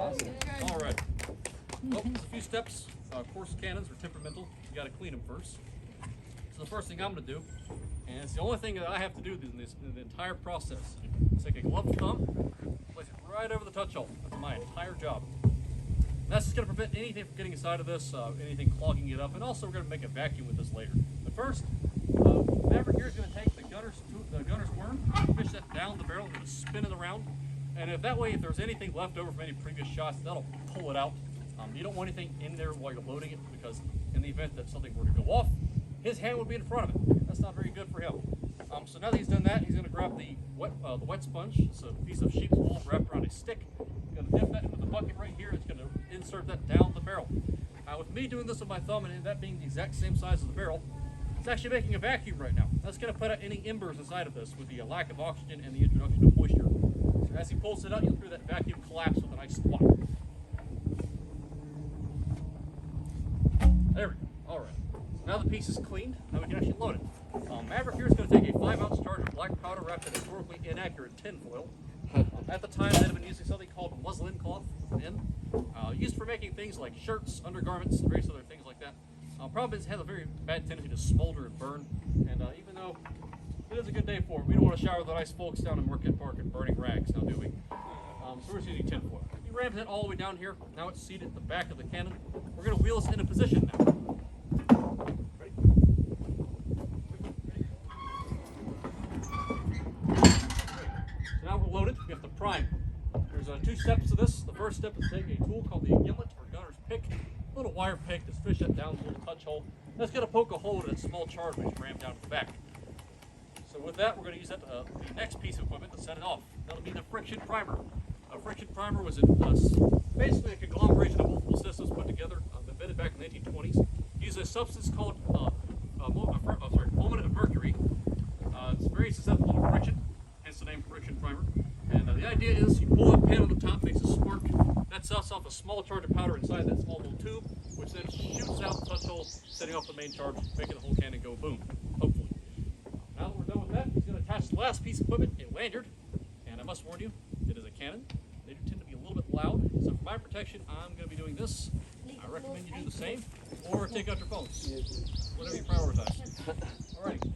Awesome. All right. Well, there's a few steps. Of course, cannons are temperamental. You got to clean them first. So the first thing I'm going to do, and it's the only thing that I have to do in the entire process, is take a gloved thumb, place it right over the touch hole. That's my entire job. That's just going to prevent anything from getting inside of this, anything clogging it up, and also we're going to make a vacuum with this later. But first, Maverick here is going to take the gunner's worm, fish that down the barrel, and spin it around. And if there's anything left over from any previous shots, that'll pull it out. You don't want anything in there while you're loading it, because in the event that something were to go off, his hand would be in front of it. That's not very good for him. So now that he's done that, he's going to grab the wet sponge. It's a piece of sheep's wool wrapped around a stick. He's going to dip that into the bucket right here. It's going to insert that down the barrel. With me doing this with my thumb and that being the exact same size as the barrel, it's actually making a vacuum right now. That's going to put out any embers inside of this with the lack of oxygen and the introduction of moisture. So as he pulls it out, you'll hear that vacuum collapse with a nice squat. There we go. All right. So now the piece is cleaned. Now we can actually load it. Maverick here is going to take a 5-ounce charge of black powder wrapped in historically inaccurate tinfoil. At the time, they'd have been using something called muslin cloth with an N, used for making things like shirts, undergarments, and various other things like that. Problem is, it has a very bad tendency to smolder and burn, and even though it is a good day for it, we don't want to shower the nice folks down in Market Park in burning rags, now do we? So we're just using tinfoil. We rammed it all the way down here. Now it's seated at the back of the cannon. We're going to wheel this into position now. Ready? So now we're loaded. We have to prime. There's 2 steps to this. The first step is to take a tool called the gimlet or gunner's pick. A little wire pick to fish that down the little touch hole. That's going to poke a hole in that small charge which rammed down to the back. So with that, we're going to use that the next piece of equipment to set it off. That'll be the friction primer. A friction primer was basically a conglomeration of multiple systems put together, invented back in the 1920s. It uses a substance called fulminate of mercury. It's very susceptible to friction, hence the name friction primer. And the idea is you pull that pin on the top, makes a spark. That sets off a small charge of powder inside that small little tube, which then shoots out the touch hole, setting off the main charge, making the whole cannon go boom, hopefully. Now that we're done with that, he's going to attach the last piece of equipment, a lanyard. And I must warn you, it is a cannon. They do tend to be a little bit loud, so for my protection, I'm going to be doing this. I recommend you do the same, or take out your phones, whatever you prioritize. Alrighty.